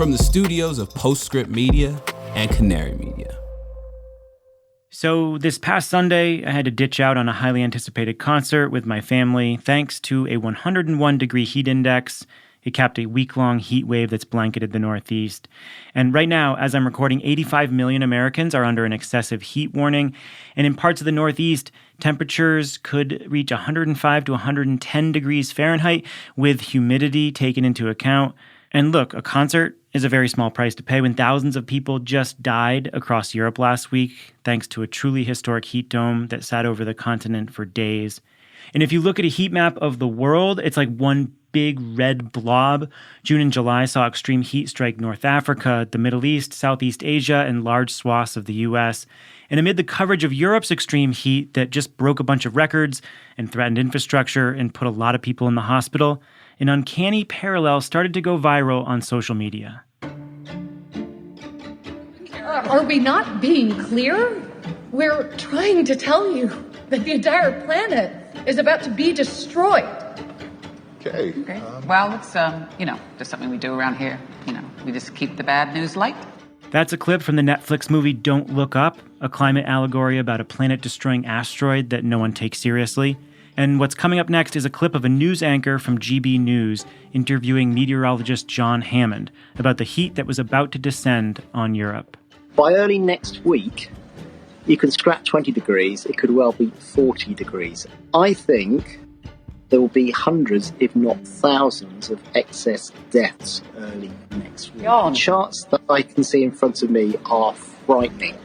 from the studios of Postscript Media and Canary Media. So this past Sunday, I had to ditch out on a highly anticipated concert with my family thanks to a 101-degree heat index. It capped a week-long heat wave that's blanketed the Northeast. And right now, as I'm recording, 85 million Americans are under an excessive heat warning. And in parts of the Northeast, temperatures could reach 105 to 110 degrees Fahrenheit with humidity taken into account. And look, a concert is a very small price to pay when thousands of people just died across Europe last week thanks to a truly historic heat dome that sat over the continent for days. And if you look at a heat map of the world, it's like one big red blob. June and July saw extreme heat strike North Africa, the Middle East, Southeast Asia, and large swaths of the U.S. And amid the coverage of Europe's extreme heat that just broke a bunch of records and threatened infrastructure and put a lot of people in the hospital, an uncanny parallel started to go viral on social media. Are we not being clear? We're trying to tell you that the entire planet is about to be destroyed. Okay. Well, it's, just something we do around here. We just keep the bad news light. That's a clip from the Netflix movie Don't Look Up, a climate allegory about a planet-destroying asteroid that no one takes seriously. And what's coming up next is a clip of a news anchor from GB News interviewing meteorologist John Hammond about the heat that was about to descend on Europe. By early next week, you can scrap 20 degrees. It could well be 40 degrees. I think there will be hundreds, if not thousands, of excess deaths early next week. The charts that I can see in front of me are frightening.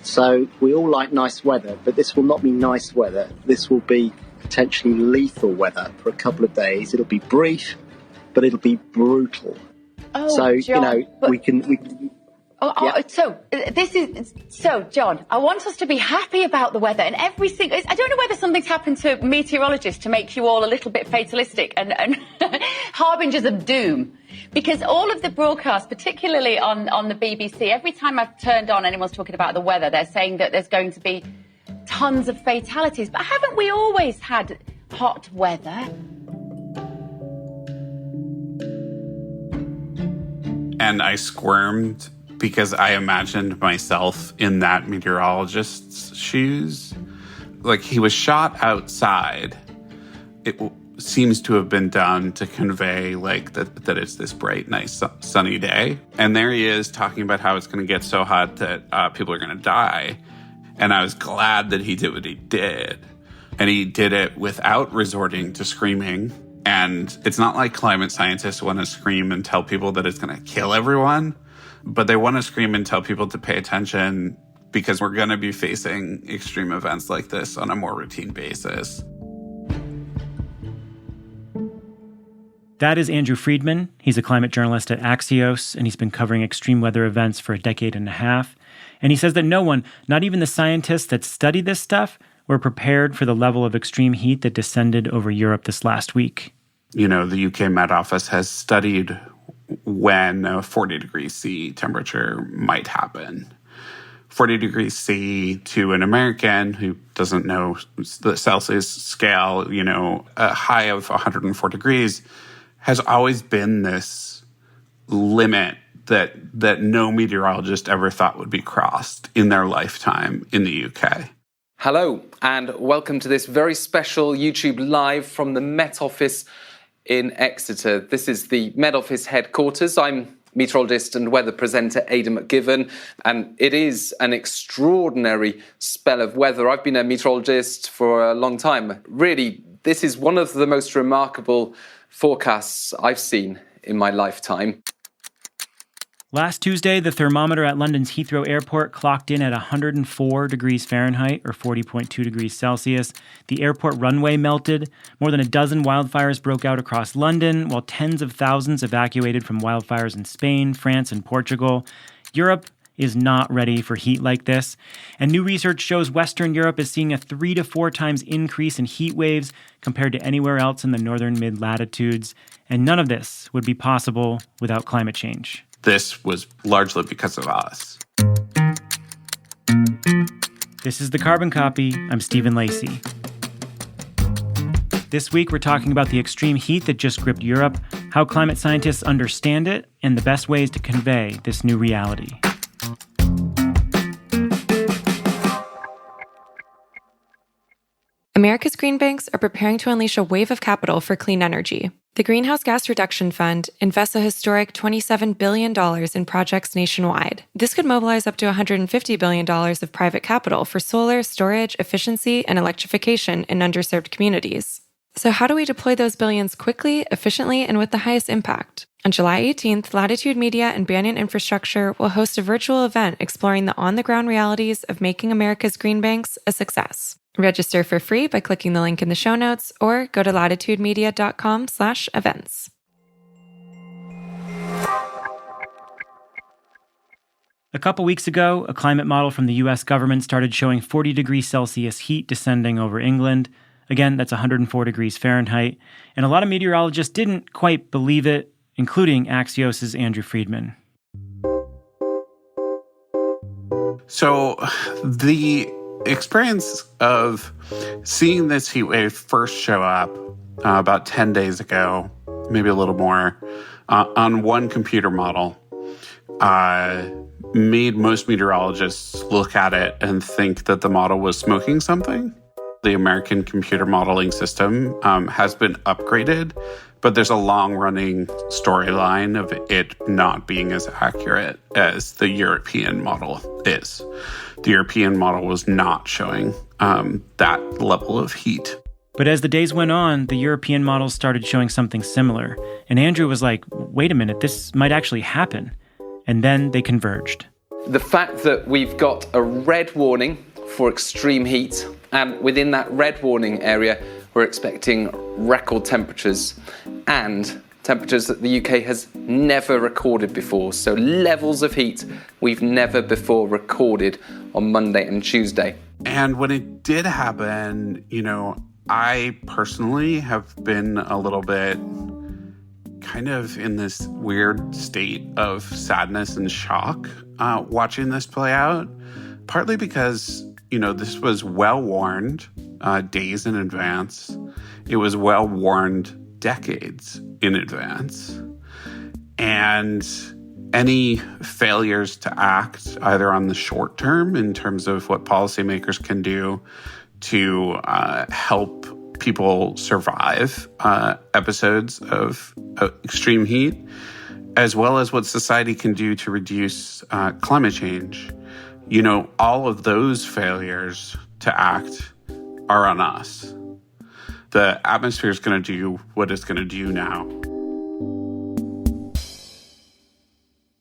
So we all like nice weather, but this will not be nice weather. This will be potentially lethal weather for a couple of days. It'll be brief, but it'll be brutal. John, we can. So, John, I want us to be happy about the weather and I don't know whether something's happened to meteorologists to make you all a little bit fatalistic and harbingers of doom. Because all of the broadcasts, particularly on the BBC, every time I've turned on anyone's talking about the weather, they're saying that there's going to be tons of fatalities. But haven't we always had hot weather? And I squirmed because I imagined myself in that meteorologist's shoes. Like, he was shot outside. It seems to have been done to convey, like, that it's this bright, nice, sunny day. And there he is talking about how it's going to get so hot that people are going to die. And I was glad that he did what he did. And he did it without resorting to screaming. And it's not like climate scientists want to scream and tell people that it's going to kill everyone. But they want to scream and tell people to pay attention because we're going to be facing extreme events like this on a more routine basis. That is Andrew Freedman. He's a climate journalist at Axios, and he's been covering extreme weather events for a decade and a half. And he says that no one, not even the scientists that study this stuff, were prepared for the level of extreme heat that descended over Europe this last week. The UK Met Office has studied when a 40 degrees C temperature might happen. 40 degrees C to an American who doesn't know the Celsius scale, a high of 104 degrees has always been this limit that no meteorologist ever thought would be crossed in their lifetime in the UK. Hello, and welcome to this very special YouTube Live from the Met Office in Exeter. This is the Met Office headquarters. I'm meteorologist and weather presenter Aidan McGivern, and it is an extraordinary spell of weather. I've been a meteorologist for a long time. Really, this is one of the most remarkable forecasts I've seen in my lifetime. Last Tuesday, the thermometer at London's Heathrow Airport clocked in at 104 degrees Fahrenheit, or 40.2 degrees Celsius. The airport runway melted. More than a dozen wildfires broke out across London, while tens of thousands evacuated from wildfires in Spain, France, and Portugal. Europe is not ready for heat like this. And new research shows Western Europe is seeing a 3 to 4 times increase in heat waves compared to anywhere else in the northern midlatitudes. And none of this would be possible without climate change. This was largely because of us. This is The Carbon Copy. I'm Stephen Lacey. This week, we're talking about the extreme heat that just gripped Europe, how climate scientists understand it, and the best ways to convey this new reality. America's green banks are preparing to unleash a wave of capital for clean energy. The Greenhouse Gas Reduction Fund invests a historic $27 billion in projects nationwide. This could mobilize up to $150 billion of private capital for solar, storage, efficiency, and electrification in underserved communities. So how do we deploy those billions quickly, efficiently, and with the highest impact? On July 18th, Latitude Media and Banyan Infrastructure will host a virtual event exploring the on-the-ground realities of making America's green banks a success. Register for free by clicking the link in the show notes or go to latitudemedia.com/events. A couple weeks ago, a climate model from the US government started showing 40 degrees Celsius heat descending over England. Again, that's 104 degrees Fahrenheit. And a lot of meteorologists didn't quite believe it, including Axios' Andrew Freedman. So the experience of seeing this heat wave first show up about 10 days ago, maybe a little more, on one computer model, made most meteorologists look at it and think that the model was smoking something. The American computer modeling system has been upgraded, but there's a long-running storyline of it not being as accurate as the European model is. The European model was not showing that level of heat. But as the days went on, the European models started showing something similar. And Andrew was like, wait a minute, this might actually happen. And then they converged. The fact that we've got a red warning for extreme heat, and within that red warning area, we're expecting record temperatures and temperatures that the UK has never recorded before. So levels of heat we've never before recorded on Monday and Tuesday. And when it did happen, I personally have been a little bit kind of in this weird state of sadness and shock watching this play out, partly because, this was well-warned days in advance. It was well-warned decades in advance. And any failures to act either on the short term in terms of what policymakers can do to help people survive episodes of extreme heat, as well as what society can do to reduce climate change. All of those failures to act are on us. The atmosphere is going to do what it's going to do now.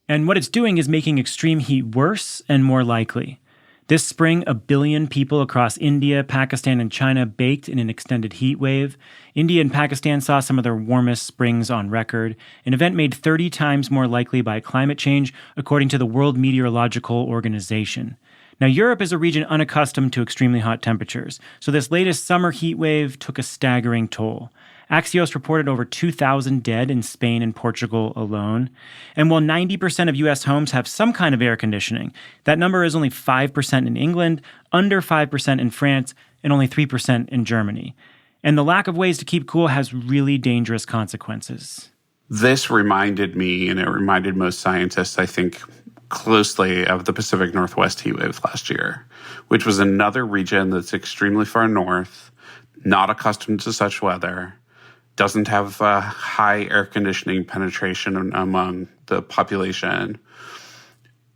And what it's doing is making extreme heat worse and more likely. This spring, 1 billion people across India, Pakistan, and China baked in an extended heat wave. India and Pakistan saw some of their warmest springs on record, an event made 30 times more likely by climate change, according to the World Meteorological Organization. Now, Europe is a region unaccustomed to extremely hot temperatures, so this latest summer heat wave took a staggering toll. Axios reported over 2,000 dead in Spain and Portugal alone. And while 90% of U.S. homes have some kind of air conditioning, that number is only 5% in England, under 5% in France, and only 3% in Germany. And the lack of ways to keep cool has really dangerous consequences. This reminded me, and it reminded most scientists, I think, closely of the Pacific Northwest heat wave last year, which was another region that's extremely far north, not accustomed to such weather, doesn't have high air conditioning penetration among the population,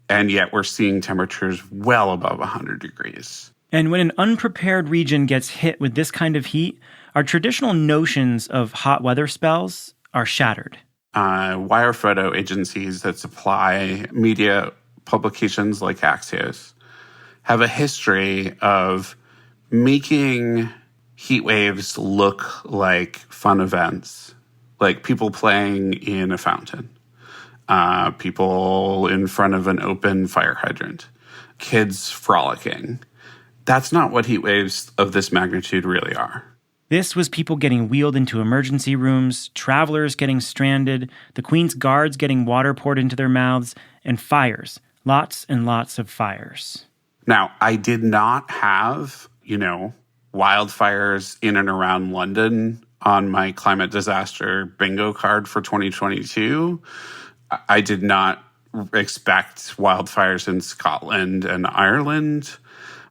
and yet we're seeing temperatures well above 100 degrees. And when an unprepared region gets hit with this kind of heat, our traditional notions of hot weather spells are shattered. Wire photo agencies that supply media publications like Axios have a history of making heat waves look like fun events, like people playing in a fountain, people in front of an open fire hydrant, kids frolicking. That's not what heat waves of this magnitude really are. This was people getting wheeled into emergency rooms, travelers getting stranded, the Queen's guards getting water poured into their mouths, and fires. Lots and lots of fires. Now, I did not have, wildfires in and around London on my climate disaster bingo card for 2022. I did not expect wildfires in Scotland and Ireland.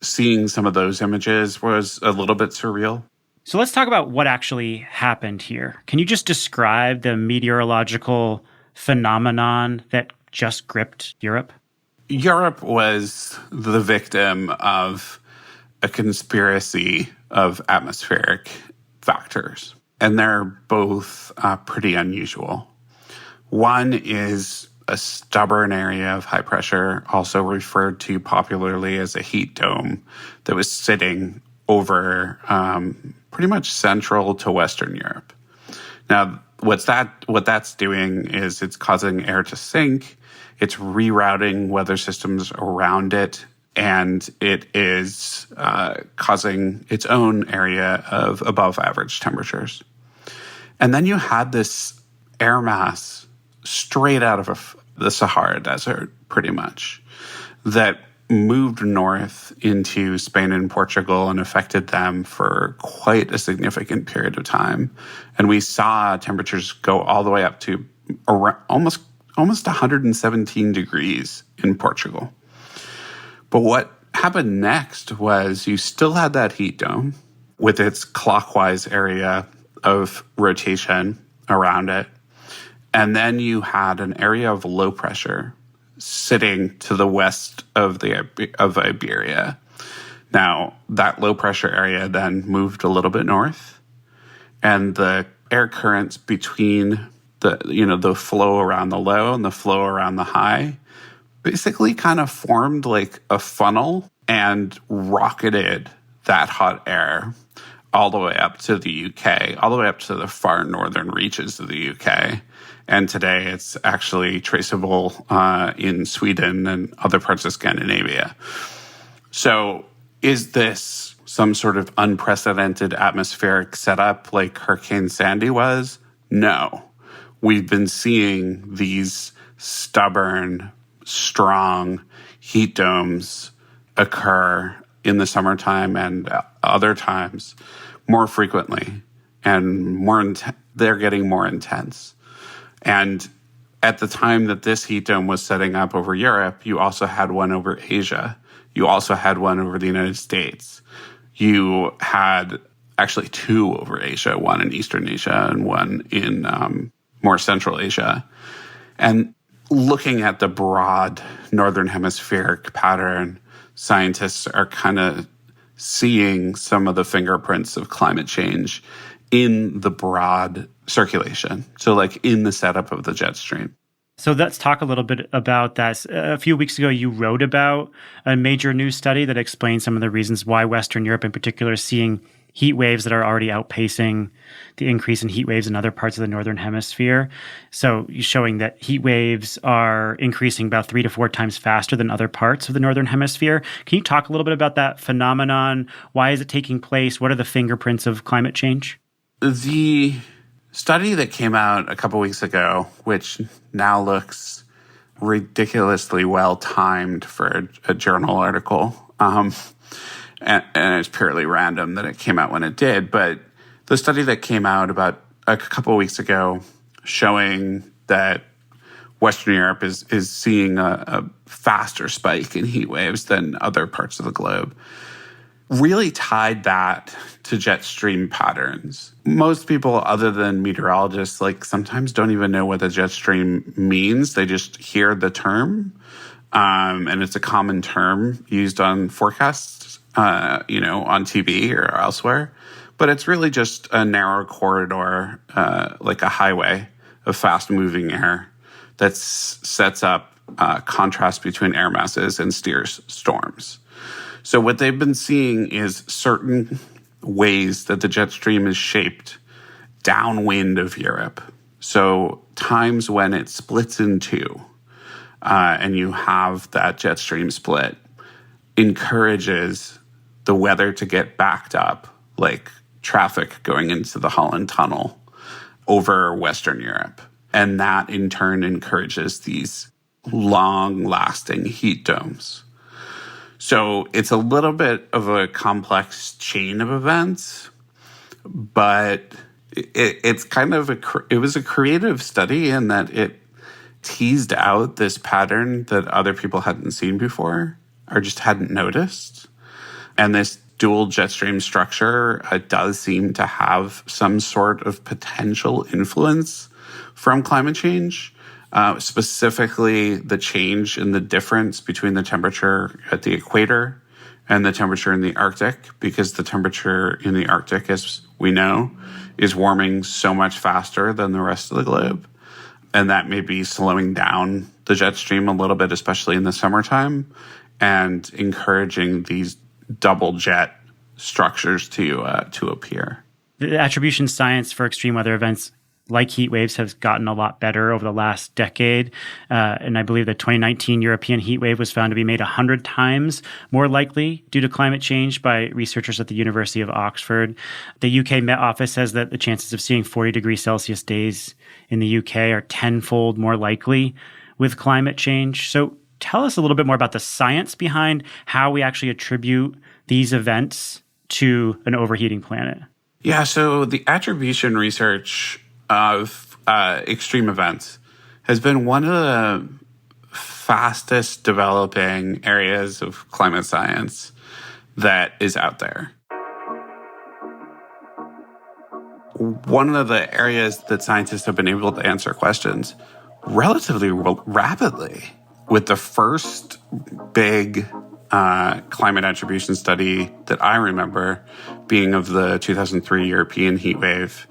Seeing some of those images was a little bit surreal. So let's talk about what actually happened here. Can you just describe the meteorological phenomenon that just gripped Europe? Europe was the victim of a conspiracy of atmospheric factors, and they're both pretty unusual. One is a stubborn area of high pressure, also referred to popularly as a heat dome, that was sitting over pretty much central to Western Europe. Now, what that's doing is it's causing air to sink, it's rerouting weather systems around it, and it is causing its own area of above average temperatures. And then you had this air mass straight out of the Sahara Desert, pretty much, that moved north into Spain and Portugal and affected them for quite a significant period of time. And we saw temperatures go all the way up to around almost 117 degrees in Portugal. But what happened next was you still had that heat dome with its clockwise area of rotation around it. And then you had an area of low pressure sitting to the west of Iberia. Now, that low pressure area then moved a little bit north, and the air currents between the flow around the low and the flow around the high basically kind of formed like a funnel and rocketed that hot air all the way up to the UK, all the way up to the far northern reaches of the UK. And today it's actually traceable in Sweden and other parts of Scandinavia. So is this some sort of unprecedented atmospheric setup like Hurricane Sandy was? No. We've been seeing these stubborn, strong heat domes occur in the summertime and other times more frequently, and they're getting more intense. And at the time that this heat dome was setting up over Europe, you also had one over Asia. You also had one over the United States. You had actually two over Asia, one in Eastern Asia and one in more Central Asia. And looking at the broad Northern Hemispheric pattern, scientists are kind of seeing some of the fingerprints of climate change in the broad circulation. So like in the setup of the jet stream. So let's talk a little bit about that. A few weeks ago, you wrote about a major news study that explains some of the reasons why Western Europe in particular is seeing heat waves that are already outpacing the increase in heat waves in other parts of the Northern Hemisphere. So you're showing that heat waves are increasing about 3 to 4 times faster than other parts of the Northern Hemisphere. Can you talk a little bit about that phenomenon? Why is it taking place? What are the fingerprints of climate change? The study that came out a couple weeks ago, which now looks ridiculously well-timed for a journal article, and it's purely random that it came out when it did, but the study that came out about a couple weeks ago showing that Western Europe is seeing a faster spike in heat waves than other parts of the globe really tied that to jet stream patterns. Most people, other than meteorologists, sometimes don't even know what a jet stream means. They just hear the term, and it's a common term used on forecasts, on TV or elsewhere. But it's really just a narrow corridor, like a highway of fast-moving air that sets up contrast between air masses and steers storms. So what they've been seeing is certain ways that the jet stream is shaped downwind of Europe. So times when it splits in two, and you have that jet stream split, encourages the weather to get backed up, like traffic going into the Holland Tunnel over Western Europe. And that in turn encourages these long-lasting heat domes. So it's a little bit of a complex chain of events, but It's kind of it was a creative study in that it teased out this pattern that other people hadn't seen before or just hadn't noticed. And this dual jet stream structure does seem to have some sort of potential influence from climate change, specifically the change in the difference between the temperature at the equator and the temperature in the Arctic, because the temperature in the Arctic, as we know, is warming so much faster than the rest of the globe. And that may be slowing down the jet stream a little bit, especially in the summertime, and encouraging these double jet structures to appear. The attribution science for extreme weather events like heat waves has gotten a lot better over the last decade. And I believe the 2019 European heat wave was found to be made 100 times more likely due to climate change by researchers at the University of Oxford. The UK Met Office says that the chances of seeing 40 degrees Celsius days in the UK are tenfold more likely with climate change. So tell us a little bit more about the science behind how we actually attribute these events to an overheating planet. Yeah, so the attribution research of extreme events has been one of the fastest developing areas of climate science that is out there. One of the areas that scientists have been able to answer questions relatively rapidly, with the first big climate attribution study that I remember being of the 2003 European heat wave,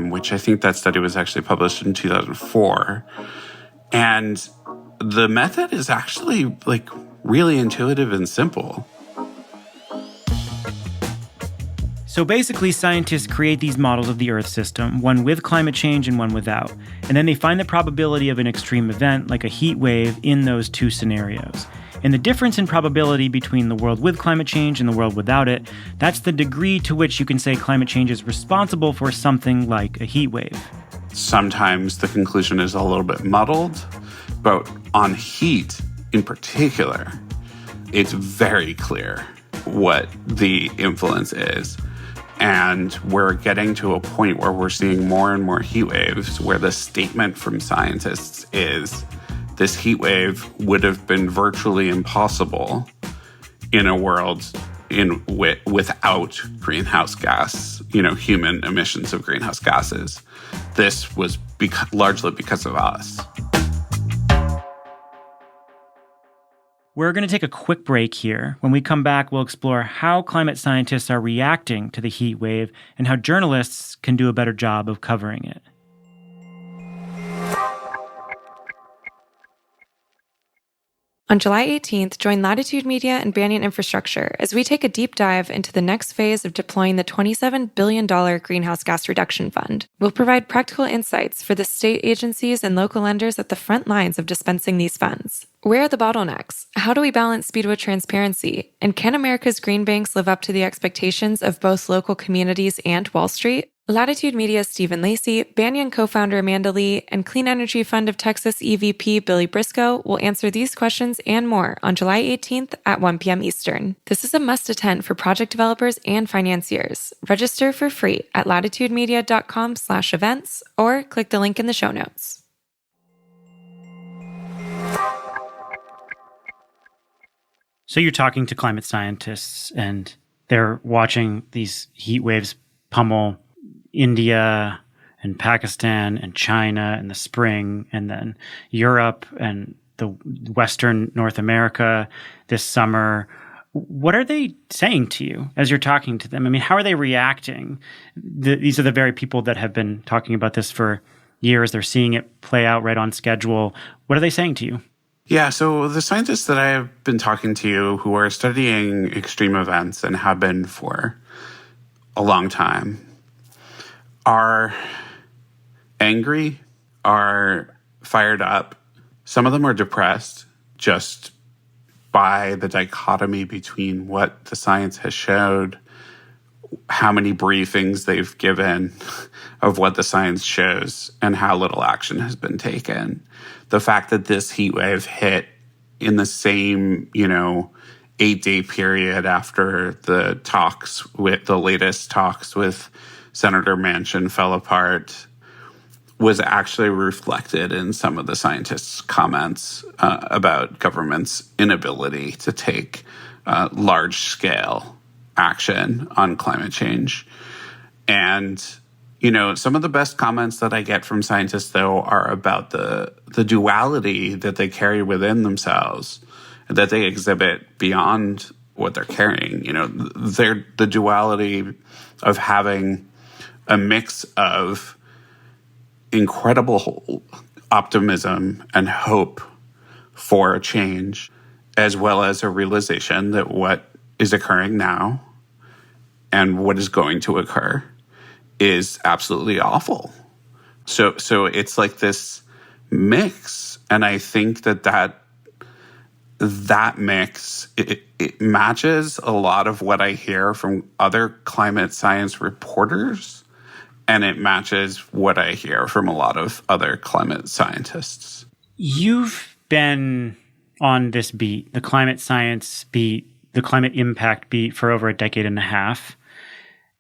which I think that study was actually published in 2004. And the method is actually really intuitive and simple. So basically, scientists create these models of the Earth system, one with climate change and one without. And then they find the probability of an extreme event, like a heat wave, in those two scenarios. And the difference in probability between the world with climate change and the world without it, that's the degree to which you can say climate change is responsible for something like a heat wave. Sometimes the conclusion is a little bit muddled, but on heat in particular, it's very clear what the influence is. And we're getting to a point where we're seeing more and more heat waves where the statement from scientists is this heat wave would have been virtually impossible in a world without greenhouse gas, human emissions of greenhouse gases. This was largely because of us. We're going to take a quick break here. When we come back, we'll explore how climate scientists are reacting to the heat wave and how journalists can do a better job of covering it. On July 18th, join Latitude Media and Banyan Infrastructure as we take a deep dive into the next phase of deploying the $27 billion Greenhouse Gas Reduction Fund. We'll provide practical insights for the state agencies and local lenders at the front lines of dispensing these funds. Where are the bottlenecks? How do we balance speed with transparency? And can America's green banks live up to the expectations of both local communities and Wall Street? Latitude Media's Stephen Lacey, Banyan co-founder Amanda Lee, and Clean Energy Fund of Texas EVP Billy Briscoe will answer these questions and more on July 18th at 1 p.m. Eastern. This is a must-attend for project developers and financiers. Register for free at latitudemedia.com/events or click the link in the show notes. So you're talking to climate scientists, and they're watching these heat waves pummel India and Pakistan and China in the spring, and then Europe and the Western North America this summer. What are they saying to you as you're talking to them? I mean, how are they reacting? These are the very people that have been talking about this for years. They're seeing it play out right on schedule. What are they saying to you? Yeah, so the scientists that I have been talking to who are studying extreme events and have been for a long time are angry, are fired up. Some of them are depressed just by the dichotomy between what the science has showed, how many briefings they've given of what the science shows, and how little action has been taken. The fact that this heat wave hit in the same, 8-day period after the latest talks with Senator Manchin fell apart was actually reflected in some of the scientists' comments about government's inability to take large-scale action on climate change. And, some of the best comments that I get from scientists, though, are about the duality that they carry within themselves, that they exhibit beyond what they're carrying. They're the duality of having a mix of incredible optimism and hope for a change, as well as a realization that what is occurring now and what is going to occur is absolutely awful. So it's like this mix, and I think that mix, it matches a lot of what I hear from other climate science reporters, and it matches what I hear from a lot of other climate scientists. You've been on this beat, the climate science beat, the climate impact beat, for over a decade and a half.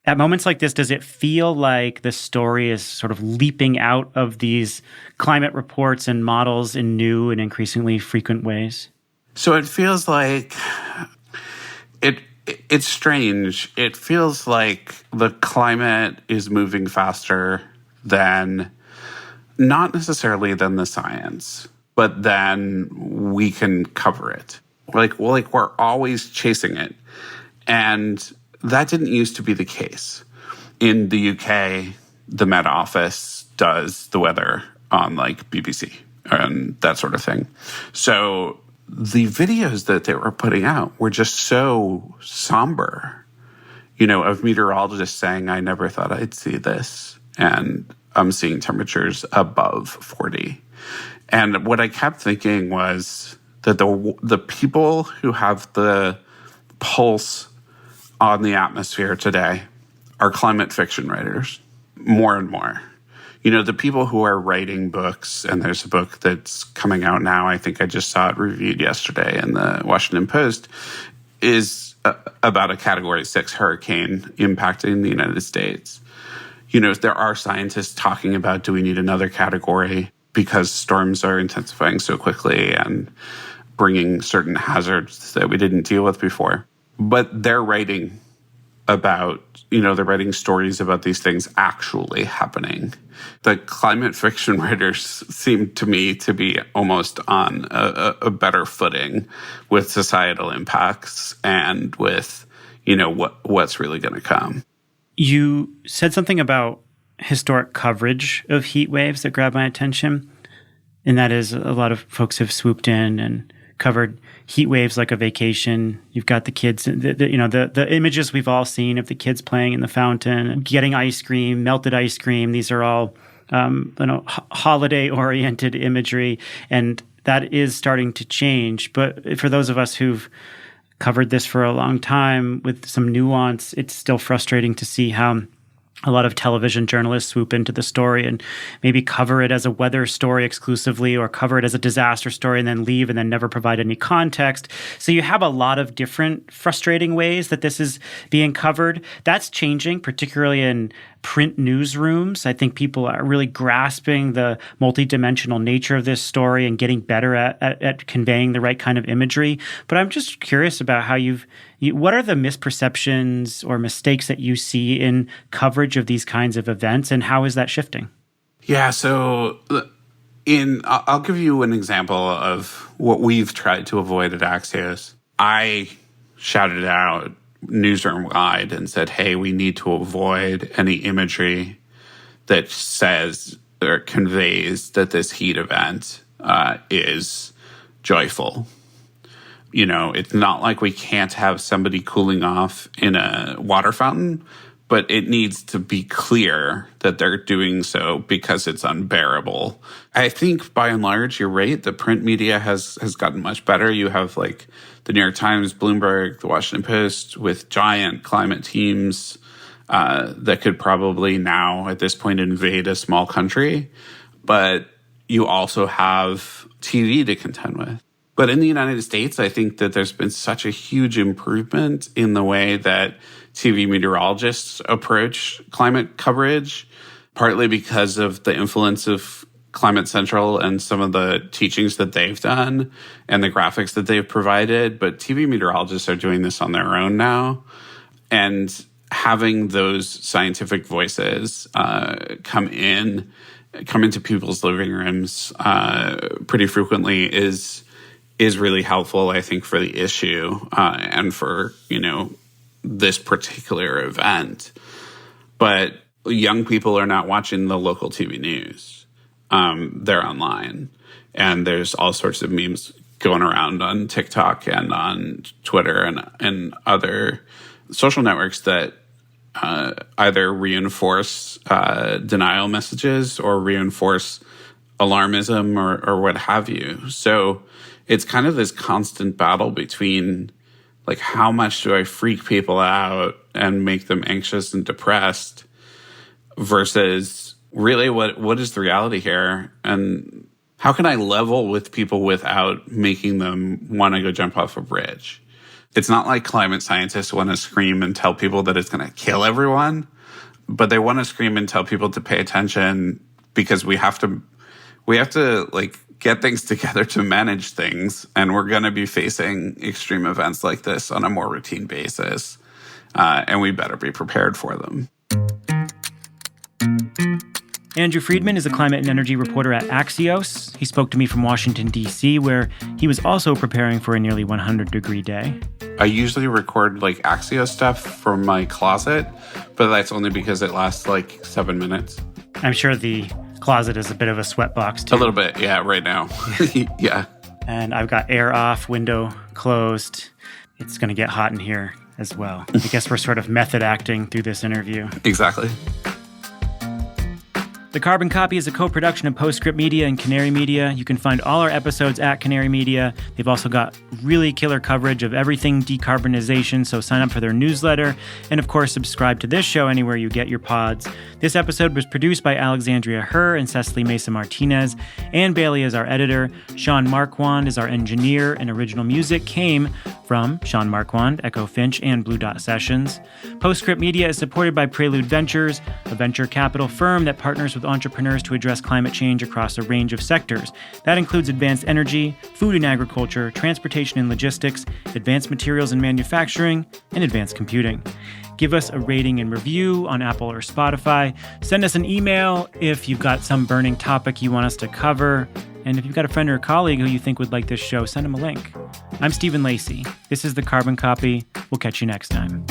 At moments like this, does it feel like the story is sort of leaping out of these climate reports and models in new and increasingly frequent ways? So it feels like it's strange. It feels like the climate is moving faster than, not necessarily than the science, but then we can cover it. Like we're always chasing it. And that didn't used to be the case. In the UK, the Met Office does the weather on BBC and that sort of thing. So the videos that they were putting out were just so somber, of meteorologists saying, I never thought I'd see this. And I'm seeing temperatures above 40. And what I kept thinking was that the people who have the pulse on the atmosphere today are climate fiction writers, more and more. The people who are writing books, and there's a book that's coming out now, I think I just saw it reviewed yesterday in the Washington Post, is about a Category 6 hurricane impacting the United States. There are scientists talking about, do we need another category because storms are intensifying so quickly and bringing certain hazards that we didn't deal with before. But they're writing about, they're writing stories about these things actually happening. The climate fiction writers seem to me to be almost on a better footing with societal impacts and with, what's really going to come. You said something about historic coverage of heat waves that grabbed my attention, and that is a lot of folks have swooped in and covered heat waves like a vacation. You've got the kids, the images we've all seen of the kids playing in the fountain, getting ice cream, melted ice cream. These are all, holiday-oriented imagery, and that is starting to change. But for those of us who've covered this for a long time with some nuance, it's still frustrating to see how a lot of television journalists swoop into the story and maybe cover it as a weather story exclusively or cover it as a disaster story and then leave and then never provide any context. So you have a lot of different frustrating ways that this is being covered. That's changing, particularly in print newsrooms. I think people are really grasping the multidimensional nature of this story and getting better at conveying the right kind of imagery. But I'm just curious about how what are the misperceptions or mistakes that you see in coverage of these kinds of events, and how is that shifting? Yeah, so I'll give you an example of what we've tried to avoid at Axios. I shouted out newsroom-wide and said, hey, we need to avoid any imagery that says or conveys that this heat event is joyful. It's not like we can't have somebody cooling off in a water fountain, but it needs to be clear that they're doing so because it's unbearable. I think by and large, you're right. The print media has gotten much better. You have the New York Times, Bloomberg, the Washington Post with giant climate teams that could probably now at this point invade a small country. But you also have TV to contend with. But in the United States, I think that there's been such a huge improvement in the way that TV meteorologists approach climate coverage, partly because of the influence of Climate Central and some of the teachings that they've done and the graphics that they've provided. But TV meteorologists are doing this on their own now. And having those scientific voices come into people's living rooms pretty frequently is really helpful, I think, for the issue and for, this particular event. But young people are not watching the local TV news. They're online. And there's all sorts of memes going around on TikTok and on Twitter and other social networks that either reinforce denial messages or reinforce alarmism or what have you. So it's kind of this constant battle between, like, how much do I freak people out and make them anxious and depressed versus really what is the reality here? And how can I level with people without making them want to go jump off a bridge? It's not like climate scientists want to scream and tell people that it's going to kill everyone, but they want to scream and tell people to pay attention because we have to like get things together to manage things. And we're going to be facing extreme events like this on a more routine basis. And we better be prepared for them. Andrew Freedman is a climate and energy reporter at Axios. He spoke to me from Washington, D.C., where he was also preparing for a nearly 100-degree day. I usually record like Axios stuff from my closet, but that's only because it lasts like 7 minutes. I'm sure the closet is a bit of a sweatbox, too. A little bit, yeah, right now. Yeah. And I've got air off, window closed. It's going to get hot in here as well. I guess we're sort of method acting through this interview. Exactly. The Carbon Copy is a co-production of Postscript Media and Canary Media. You can find all our episodes at Canary Media. They've also got really killer coverage of everything decarbonization, so sign up for their newsletter. And of course, subscribe to this show anywhere you get your pods. This episode was produced by Alexandria Herr and Cecily Mesa Martinez. Ann Bailey is our editor. Sean Marquand is our engineer, and original music came from Sean Marquand, Echo Finch, and Blue Dot Sessions. Postscript Media is supported by Prelude Ventures, a venture capital firm that partners with entrepreneurs to address climate change across a range of sectors. That includes advanced energy, food and agriculture, transportation and logistics, advanced materials and manufacturing, and advanced computing. Give us a rating and review on Apple or Spotify. Send us an email if you've got some burning topic you want us to cover. And if you've got a friend or a colleague who you think would like this show, send them a link. I'm Stephen Lacey. This is The Carbon Copy. We'll catch you next time.